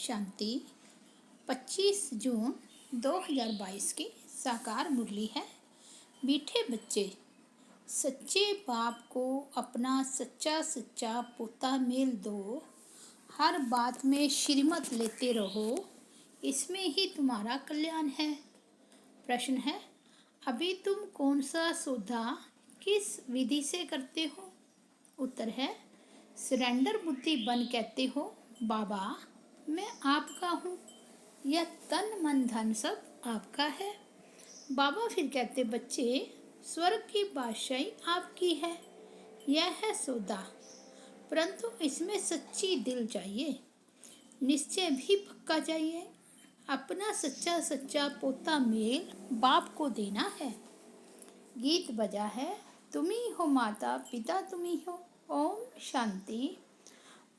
शांति। 25 जून 2022 की साकार मुरली है। मीठे बच्चे, सच्चे बाप को अपना सच्चा सच्चा पोता मेल दो। हर बात में श्रीमत लेते रहो, इसमें ही तुम्हारा कल्याण है। प्रश्न है, अभी तुम कौन सा सौदा किस विधि से करते हो? उत्तर है, सरेंडर बुद्धि बन कहते हो, बाबा मैं आपका हूँ, यह तन मन धन सब आपका है। बाबा फिर कहते, बच्चे स्वर्ग की बादशाही आपकी है, यह है सौदा, परंतु इसमें सच्ची दिल चाहिए, निश्चय भी पक्का चाहिए। अपना सच्चा सच्चा पोता मेल बाप को देना है। गीत बजा है, तुम ही हो माता पिता तुम ही हो। ओम शांति।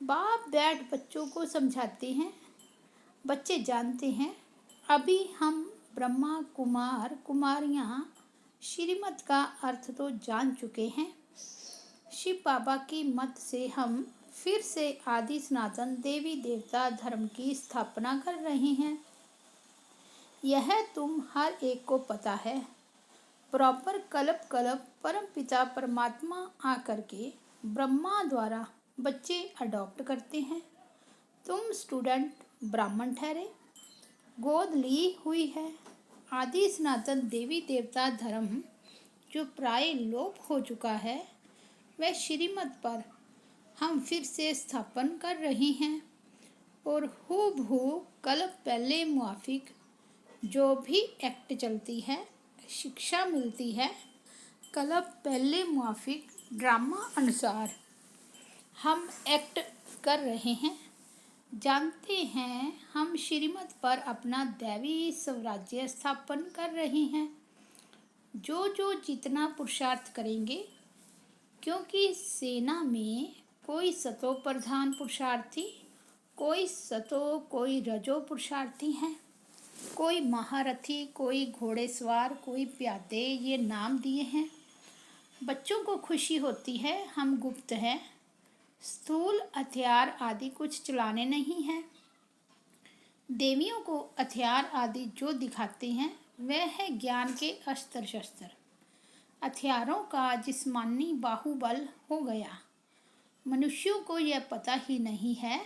बाप बैठ बच्चों को समझाते हैं। बच्चे जानते हैं अभी हम ब्रह्मा कुमार कुमारियाँ श्रीमत का अर्थ तो जान चुके हैं। शिव बाबा की मत से हम फिर से आदि सनातन देवी देवता धर्म की स्थापना कर रहे हैं। यह तुम हर एक को पता है। प्रॉपर कल्प कल्प परम पिता परमात्मा आकर के ब्रह्मा द्वारा बच्चे अडॉप्ट करते हैं। तुम स्टूडेंट ब्राह्मण ठहरे, गोद ली हुई है। आदि सनातन देवी देवता धर्म जो प्राय लोप हो चुका है, वह श्रीमत पर हम फिर से स्थापन कर रहे हैं। और हूबहू कल्प पहले मुआफिक जो भी एक्ट चलती है, शिक्षा मिलती है, कल्प पहले मुआफिक ड्रामा अनुसार हम एक्ट कर रहे हैं। जानते हैं हम श्रीमत पर अपना दैवी स्वराज्य स्थापन कर रहे हैं। जो जितना पुरुषार्थ करेंगे, क्योंकि सेना में कोई सतो प्रधान पुरुषार्थी, कोई सतो कोई रजो पुरुषार्थी हैं, कोई महारथी, कोई घोड़ेसवार, कोई प्यादे, ये नाम दिए हैं। बच्चों को खुशी होती है हम गुप्त हैं, स्थूल हथियार आदि कुछ चलाने नहीं हैं। देवियों को हथियार आदि जो दिखाते हैं, वह है ज्ञान के अस्त्र शस्त्र। हथियारों का जिस्मानी बाहुबल हो गया। मनुष्यों को यह पता ही नहीं है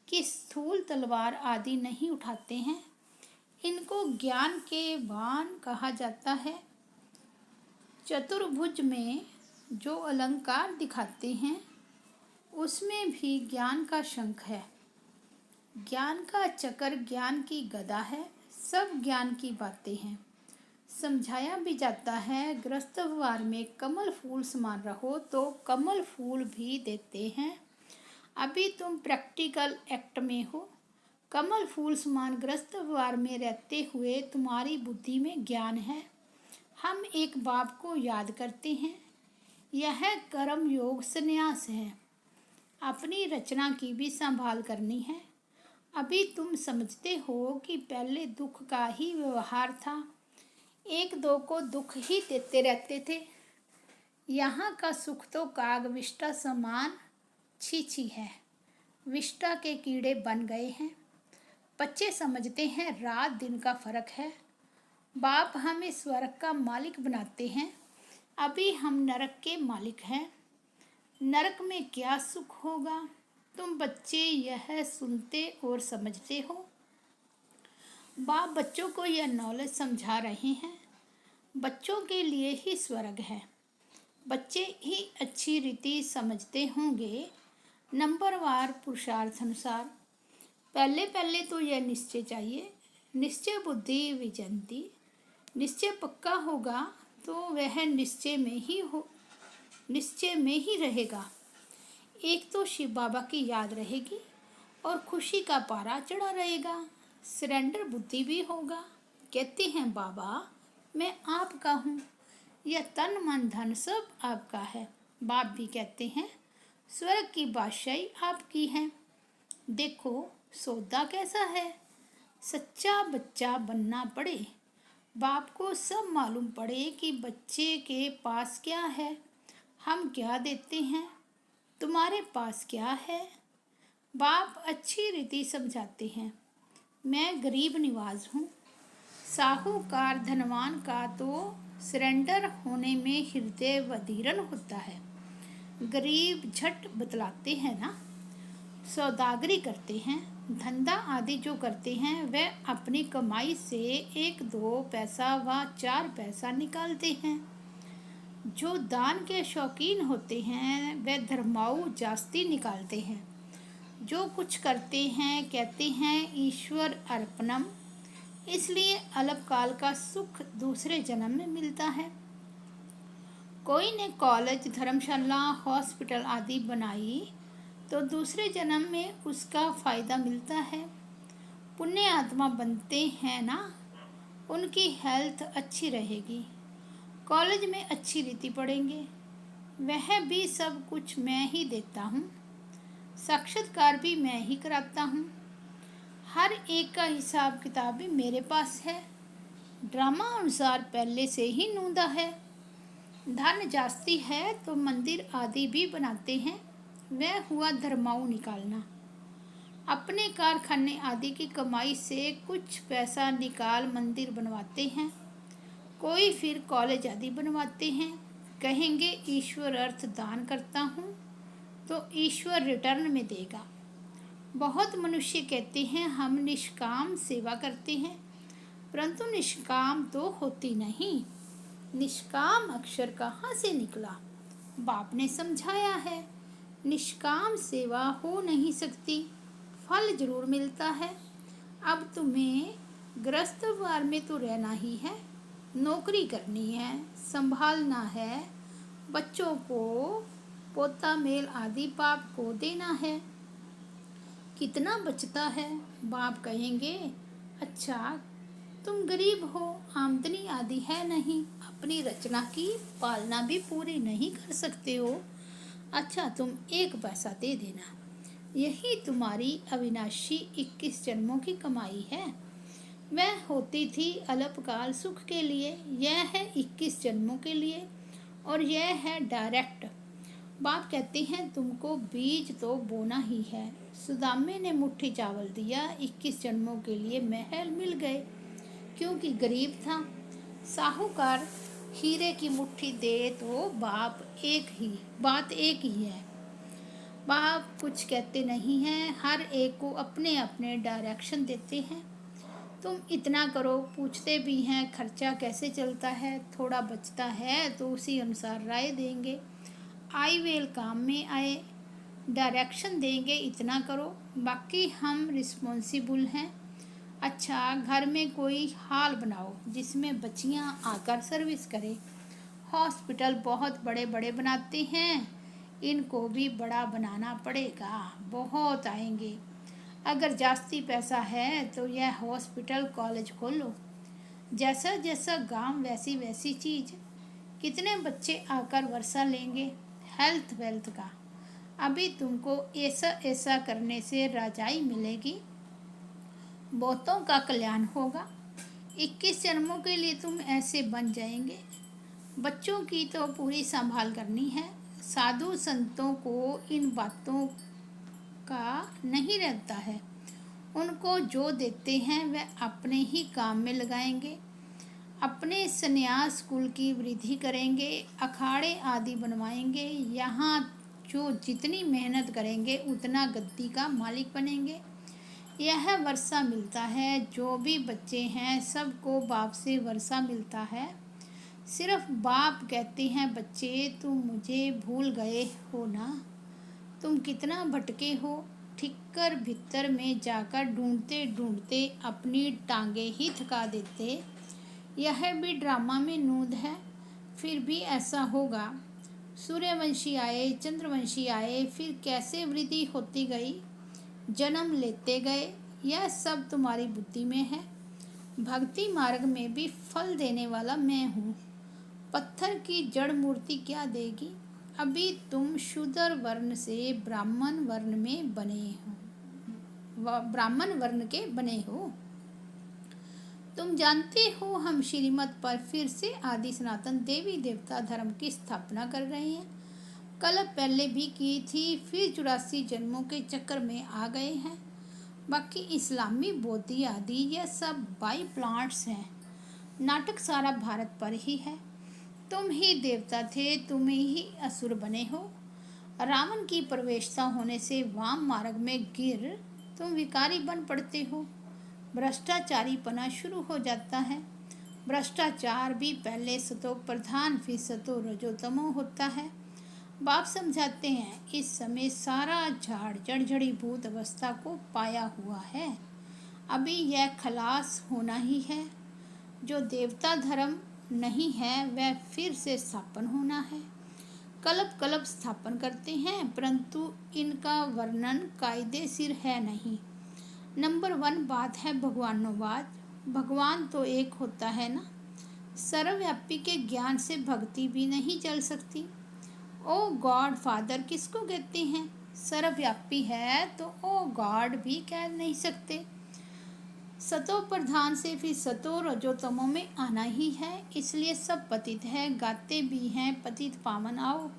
कि स्थूल तलवार आदि नहीं उठाते हैं, इनको ज्ञान के बाण कहा जाता है। चतुर्भुज में जो अलंकार दिखाते हैं, उसमें भी ज्ञान का शंख है, ज्ञान का चक्र, ज्ञान की गदा है, सब ज्ञान की बातें हैं। समझाया भी जाता है, गृहस्थ व्यवहार में कमल फूल समान रहो तो कमल फूल भी देते हैं। अभी तुम प्रैक्टिकल एक्ट में हो। कमल फूल समान गृहस्थ व्यवहार में रहते हुए तुम्हारी बुद्धि में ज्ञान है। हम एक बाप को याद करते हैं। यह कर्म योग संन्यास है। अपनी रचना की भी संभाल करनी है। अभी तुम समझते हो कि पहले दुख का ही व्यवहार था, एक दो को दुख ही देते रहते थे। यहाँ का सुख तो काग विष्टा समान छी है, विष्टा के कीड़े बन गए हैं। बच्चे समझते हैं रात दिन का फर्क है। बाप हमें स्वर्ग का मालिक बनाते हैं, अभी हम नरक के मालिक हैं। नरक में क्या सुख होगा? तुम बच्चे यह सुनते और समझते हो। बाप बच्चों को यह नॉलेज समझा रहे हैं। बच्चों के लिए ही स्वर्ग है। बच्चे ही अच्छी रीति समझते होंगे। नंबरवार पुरुषार्थ अनुसार पहले तो यह निश्चय चाहिए। निश्चय बुद्धि विजयंती। निश्चय पक्का होगा तो वह निश्चय में ही रहेगा। एक तो शिव बाबा की याद रहेगी और खुशी का पारा चढ़ा रहेगा। सरेंडर बुद्धि भी होगा। कहते हैं बाबा मैं आपका हूँ, यह तन मन धन सब आपका है। बाप भी कहते हैं स्वर्ग की बादशाही आपकी है। देखो सौदा कैसा है। सच्चा बच्चा बनना पड़े। बाप को सब मालूम पड़े कि बच्चे के पास क्या है, हम क्या देते हैं, तुम्हारे पास क्या है। बाप अच्छी रीति समझाते हैं। मैं गरीब निवाज हूँ। साहूकार धनवान का तो सरेंडर होने में हृदय बधिरन होता है। गरीब झट बतलाते हैं ना। सौदागरी करते हैं, धंधा आदि जो करते हैं वह अपनी कमाई से 1-2 पैसा व 4 पैसा निकालते हैं। जो दान के शौकीन होते हैं वह धर्माऊ जास्ती निकालते हैं। जो कुछ करते हैं कहते हैं ईश्वर अर्पणम, इसलिए अल्पकाल का सुख दूसरे जन्म में मिलता है। कोई ने कॉलेज, धर्मशाला, हॉस्पिटल आदि बनाई तो दूसरे जन्म में उसका फायदा मिलता है। पुण्य आत्मा बनते हैं ना, उनकी हेल्थ अच्छी रहेगी, कॉलेज में अच्छी रीति पढ़ेंगे। वह भी सब कुछ मैं ही देता हूँ, साक्षात्कार भी मैं ही कराता हूँ। हर एक का हिसाब किताब भी मेरे पास है। ड्रामा अनुसार पहले से ही नूंदा है। धन जास्ती है तो मंदिर आदि भी बनाते हैं, वह हुआ धर्माऊ निकालना। अपने कारखाने आदि की कमाई से कुछ पैसा निकाल मंदिर बनवाते हैं। कोई फिर कॉलेज आदि बनवाते हैं। कहेंगे ईश्वर अर्थ दान करता हूँ तो ईश्वर रिटर्न में देगा। बहुत मनुष्य कहते हैं हम निष्काम सेवा करते हैं, परंतु निष्काम तो होती नहीं। निष्काम अक्षर कहाँ से निकला? बाप ने समझाया है, निष्काम सेवा हो नहीं सकती, फल जरूर मिलता है। अब तुम्हें गृहस्थवार में तो रहना ही है, नौकरी करनी है, संभालना है, बच्चों को पोता मेल आदि बाप को देना है। कितना बचता है? बाप कहेंगे अच्छा तुम गरीब हो, आमदनी आदि है नहीं, अपनी रचना की पालना भी पूरी नहीं कर सकते हो। अच्छा तुम 1 पैसा दे देना, यही तुम्हारी अविनाशी 21 जन्मों की कमाई है। वह होती थी अल्पकाल सुख के लिए, यह है 21 जन्मों के लिए, और यह है डायरेक्ट। बाप कहते हैं तुमको बीज तो बोना ही है। सुदामे ने मुट्ठी चावल दिया, 21 जन्मों के लिए महल मिल गए, क्योंकि गरीब था। साहूकार हीरे की मुट्ठी दे तो बात एक ही है। बाप कुछ कहते नहीं हैं, हर एक को अपने अपने डायरेक्शन देते हैं। तुम इतना करो, पूछते भी हैं खर्चा कैसे चलता है, थोड़ा बचता है तो उसी अनुसार राय देंगे। आई वेल काम में आए, डायरेक्शन देंगे इतना करो, बाकी हम रिस्पॉन्सिबल हैं। अच्छा घर में कोई हॉल बनाओ जिसमें बच्चियां आकर सर्विस करें। हॉस्पिटल बहुत बड़े बड़े बनाते हैं, इनको भी बड़ा बनाना पड़ेगा, बहुत आएंगे। अगर जास्ती पैसा है तो यह हॉस्पिटल कॉलेज खोलो। जैसा जैसा गांव वैसी वैसी चीज़। कितने बच्चे आकर वर्षा लेंगे हेल्थ वेल्थ का। अभी तुमको ऐसा ऐसा करने से राजाई मिलेगी, बहुतों का कल्याण होगा। 21 जन्मों के लिए तुम ऐसे बन जाएंगे। बच्चों की तो पूरी संभाल करनी है। साधु संतों को इन बातों का नहीं रहता है, उनको जो देते हैं वह अपने ही काम में लगाएंगे। अपने संन्यास कुल की वृद्धि करेंगे, अखाड़े आदि बनवाएंगे। यहाँ जो जितनी मेहनत करेंगे उतना गद्दी का मालिक बनेंगे। यह वर्षा मिलता है, जो भी बच्चे हैं सबको बाप से वर्षा मिलता है। सिर्फ बाप कहते हैं बच्चे तुम मुझे भूल गए हो ना, तुम कितना भटके हो। ठिक्कर भीतर में जाकर ढूंढते ढूंढते अपनी टांगे ही थका देते। यह भी ड्रामा में नूंद है, फिर भी ऐसा होगा। सूर्यवंशी आए, चंद्रवंशी आए, फिर कैसे वृद्धि होती गई, जन्म लेते गए। यह सब तुम्हारी बुद्धि में है। भक्ति मार्ग में भी फल देने वाला मैं हूँ। पत्थर की जड़ मूर्ति क्या देगी? अभी तुम शूद्र वर्ण से ब्राह्मण वर्ण में ब्राह्मण वर्ण के बने हो। तुम जानते हो हम श्रीमत पर फिर से आदि सनातन देवी देवता धर्म की स्थापना कर रहे हैं। कल्प पहले भी की थी, फिर 84 जन्मों के चक्कर में आ गए हैं। बाकी इस्लामी, बौद्धि आदि यह सब बाई प्लांट्स हैं। नाटक सारा भारत पर ही है। तुम ही देवता थे, तुम ही असुर बने हो। रावण की प्रवेशता होने से वाम मार्ग में गिर तुम विकारी बन पड़ते हो। भ्रष्टाचारीपना शुरू हो जाता है। भ्रष्टाचार भी पहले सतो प्रधान फिर सतो रजोतमो होता है। बाप समझाते हैं, इस समय सारा झाड़ जड़ी भूत अवस्था को पाया हुआ है। अभी यह खलास होना ही है। जो देवता धर्म नहीं है वह फिर से स्थापन होना है। कल्प कल्प स्थापन करते हैं, परंतु इनका वर्णन कायदेशीर है नहीं। नंबर 1 बात है भगवानोवाद। भगवान तो एक होता है ना। सर्वव्यापी के ज्ञान से भक्ति भी नहीं चल सकती। ओ गॉड फादर किसको कहते हैं? सर्वव्यापी है तो ओ गॉड भी कह नहीं सकते। सतो प्रधान से फिर सतो रजोतमो में आना ही है, इसलिए सब पतित है। गाते भी हैं पतित पावन आओ।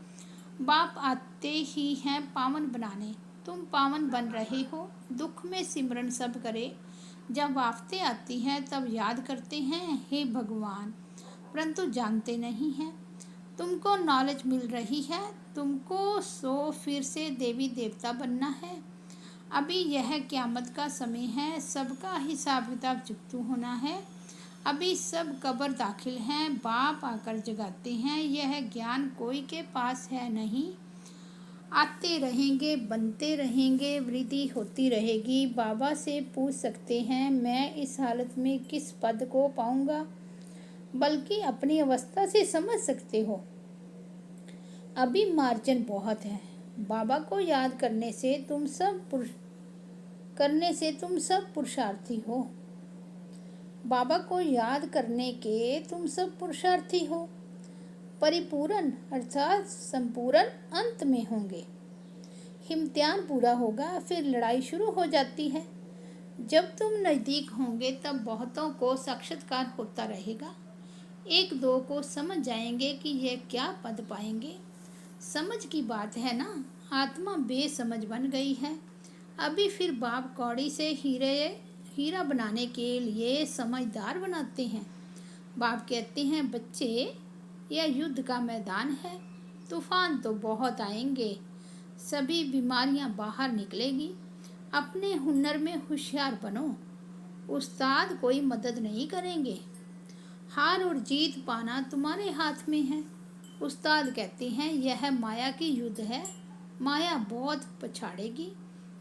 बाप आते ही हैं पावन बनाने। तुम पावन बन रहे हो। दुख में सिमरन सब करे। जब आफतें आती हैं तब याद करते हैं हे भगवान, परंतु जानते नहीं हैं। तुमको नॉलेज मिल रही है, तुमको सो फिर से देवी देवता बनना है। अभी यह क़यामत का समय है, सबका हिसाब किताब जुगतू होना है। अभी सब कब्र दाखिल हैं, बाप आकर जगाते हैं। यह ज्ञान कोई के पास है नहीं। आते रहेंगे, बनते रहेंगे, वृद्धि होती रहेगी। बाबा से पूछ सकते हैं, मैं इस हालत में किस पद को पाऊंगा? बल्कि अपनी अवस्था से समझ सकते हो। अभी मार्जिन बहुत है। बाबा को याद करने से तुम सब पुरुषार्थी हो। बाबा को याद करने के तुम सब पुरुषार्थी हो। परिपूर्ण अर्थात संपूर्ण अंत में होंगे। इम्तिहान पूरा होगा, फिर लड़ाई शुरू हो जाती है। जब तुम नज़दीक होंगे तब बहुतों को साक्षात्कार होता रहेगा। एक दो को समझ जाएंगे कि यह क्या पद पाएंगे। समझ की बात है ना। आत्मा बेसमझ बन गई है। अभी फिर बाप कौड़ी से हीरा बनाने के लिए समझदार बनाते हैं। बाप कहते हैं, बच्चे यह युद्ध का मैदान है। तूफान तो बहुत आएंगे, सभी बीमारियां बाहर निकलेगी। अपने हुनर में होशियार बनो। उस्ताद कोई मदद नहीं करेंगे। हार और जीत पाना तुम्हारे हाथ में है। उस्ताद कहते हैं, यह माया की युद्ध है। माया बहुत पछाड़ेगी।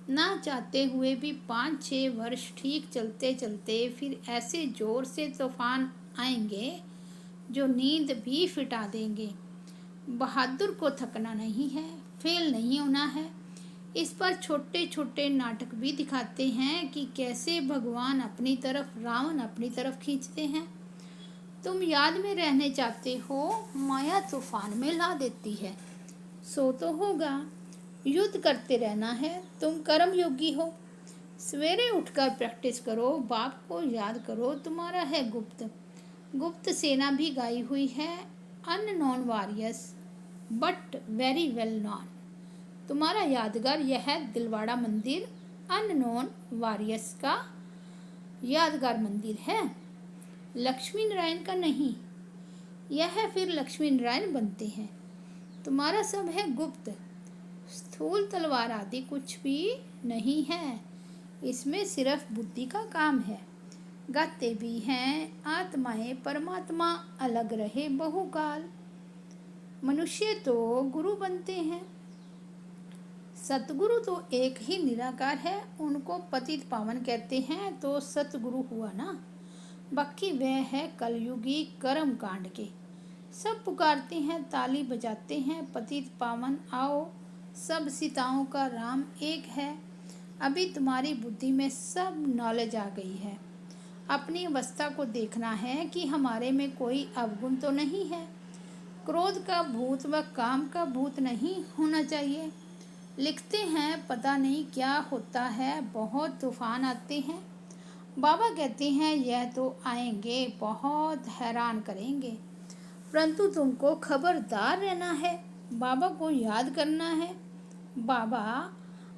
ना चाहते हुए भी 5-6 वर्ष ठीक चलते चलते फिर ऐसे जोर से तूफान आएंगे जो नींद भी फिटा देंगे। बहादुर को थकना नहीं है, फेल नहीं होना है। इस पर छोटे छोटे नाटक भी दिखाते हैं कि कैसे भगवान अपनी तरफ, रावण अपनी तरफ खींचते हैं। तुम याद में रहने चाहते हो, माया तूफान में ला देती है। सो तो होगा, युद्ध करते रहना है। तुम कर्म योगी हो। सवेरे उठकर प्रैक्टिस करो, बाप को याद करो। तुम्हारा है गुप्त सेना भी गाई हुई है। Unknown warriors but very well known. तुम्हारा यादगार यह है दिलवाड़ा मंदिर, अननोन वॉरियर्स का यादगार मंदिर है, लक्ष्मी नारायण का नहीं। यह फिर लक्ष्मी नारायण बनते हैं। तुम्हारा सब है गुप्त। स्थूल तलवार आदि कुछ भी नहीं है। इसमें सिर्फ बुद्धि का काम है। गाते भी हैं, आत्माएं परमात्मा अलग रहे बहुकाल। मनुष्य तो गुरु बनते हैं। सतगुरु तो एक ही निराकार है, उनको पतित पावन कहते हैं, तो सतगुरु हुआ ना। बाकी वह है कलयुगी कर्म कांड के। सब पुकारते हैं, ताली बजाते हैं, पतित पावन आओ। सब सीताओं का राम एक है। अभी तुम्हारी बुद्धि में सब नॉलेज आ गई है। अपनी अवस्था को देखना है कि हमारे में कोई अवगुण तो नहीं है। क्रोध का भूत व काम का भूत नहीं होना चाहिए। लिखते हैं, पता नहीं क्या होता है, बहुत तूफान आते हैं। बाबा कहते हैं, यह तो आएंगे, बहुत हैरान करेंगे, परंतु तुमको खबरदार रहना है। बाबा को याद करना है। बाबा,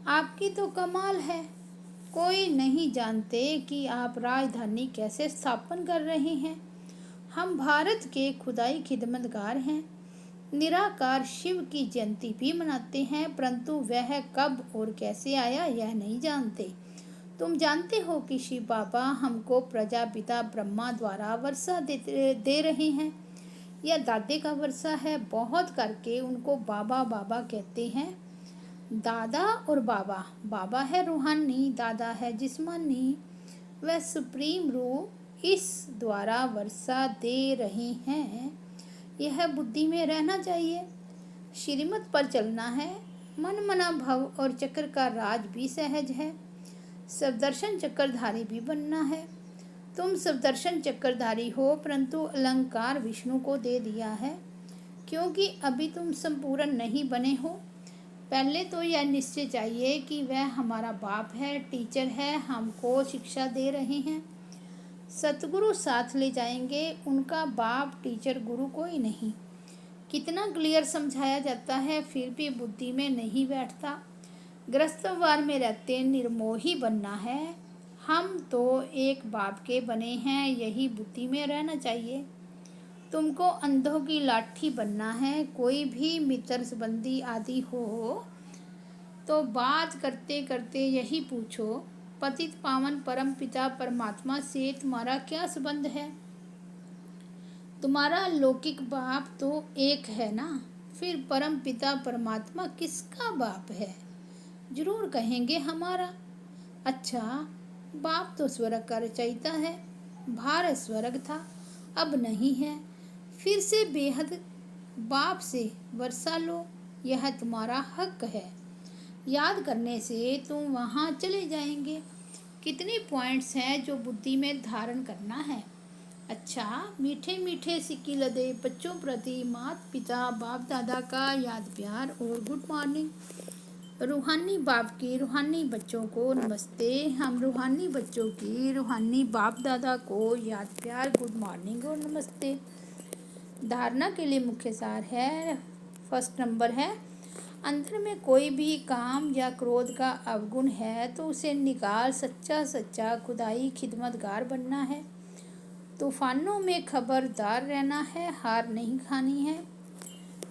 आपकी तो कमाल है। कोई नहीं जानते कि आप राजधानी कैसे स्थापन कर रहे हैं। हम भारत के खुदाई खिदमतगार हैं। निराकार शिव की जयंती भी मनाते हैं, परंतु वह कब और कैसे आया यह नहीं जानते। तुम जानते हो कि शिव बाबा हमको प्रजापिता ब्रह्मा द्वारा वर्षा दे रहे हैं। यह दादे का वर्षा है। बहुत करके उनको बाबा बाबा कहते हैं। दादा और बाबा, बाबा है रूहानी, दादा है जिस्मानी। वह सुप्रीम रूह इस द्वारा वर्षा दे रहे हैं। यह बुद्धि में रहना चाहिए। श्रीमत पर चलना है। मन मना भव और चक्र का राज भी सहज है। सवदर्शन चक्रधारी भी बनना है। तुम सवदर्शन चक्रधारी हो, परंतु अलंकार विष्णु को दे दिया है, क्योंकि अभी तुम संपूर्ण नहीं बने हो। पहले तो यह निश्चय चाहिए कि वह हमारा बाप है, टीचर है, हमको शिक्षा दे रहे हैं। सतगुरु साथ ले जाएंगे। उनका बाप टीचर गुरु कोई नहीं। कितना क्लियर समझाया जाता है, फिर भी बुद्धि में नहीं बैठता। ग्रस्तवार में रहते निर्मोही बनना है। हम तो एक बाप के बने हैं, यही बुद्धि में रहना चाहिए। तुमको अंधों की लाठी बनना है। कोई भी मित्र संबंधी आदि हो तो बात करते करते यही पूछो, पतित पावन परम पिता परमात्मा से तुम्हारा क्या संबंध है? तुम्हारा लौकिक बाप तो एक है ना, फिर परम पिता परमात्मा किसका बाप है? जरूर कहेंगे हमारा। अच्छा, बाप तो स्वर्ग का रचयिता है। भारत स्वर्ग था, अब नहीं है। फिर से बेहद बाप से वर्षा लो, यह तुम्हारा हक है। याद करने से तुम वहाँ चले जाएंगे। कितने पॉइंट्स हैं जो बुद्धि में धारण करना है। अच्छा, मीठे मीठे सिक्की लदे बच्चों प्रति माता पिता बाप दादा का याद प्यार और गुड मॉर्निंग। रूहानी बाप की रूहानी बच्चों को नमस्ते। हम रूहानी बच्चों की रूहानी बाप दादा को याद प्यार गुड मॉर्निंग और नमस्ते। धारणा के लिए मुख्य सार है। फर्स्ट नंबर है, अंदर में कोई भी काम या क्रोध का अवगुण है तो उसे निकाल सच्चा सच्चा खुदाई खिदमतगार बनना है। तूफानों में खबरदार रहना है, हार नहीं खानी है।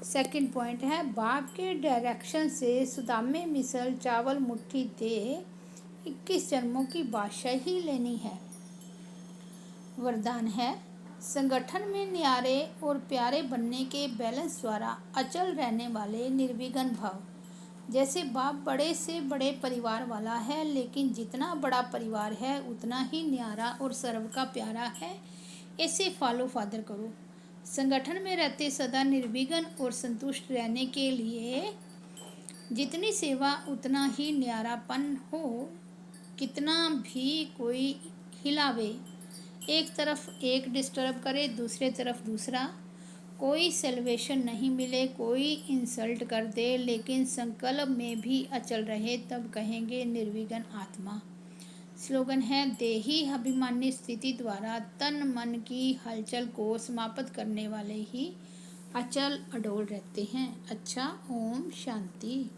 सेकंड पॉइंट है, बाप के डायरेक्शन से सुदामे मिसल चावल मुट्ठी दे 21 जन्मों की बादशाही लेनी है। वरदान है, संगठन में न्यारे और प्यारे बनने के बैलेंस द्वारा अचल रहने वाले निर्विघ्न भव। जैसे बाप बड़े से बड़े परिवार वाला है, लेकिन जितना बड़ा परिवार है उतना ही न्यारा और सर्व का प्यारा है। ऐसे फॉलो फादर करो। संगठन में रहते सदा निर्विघ्न और संतुष्ट रहने के लिए जितनी सेवा उतना ही न्यारापन हो। कितना भी कोई हिलावे, एक तरफ एक डिस्टर्ब करे दूसरे तरफ दूसरा, कोई सेल्वेशन नहीं मिले, कोई इंसल्ट कर दे, लेकिन संकल्प में भी अचल रहे, तब कहेंगे निर्विघ्न आत्मा। स्लोगन है, देही अभिमानी स्थिति द्वारा तन मन की हलचल को समाप्त करने वाले ही अचल अडोल रहते हैं। अच्छा, ओम शांति।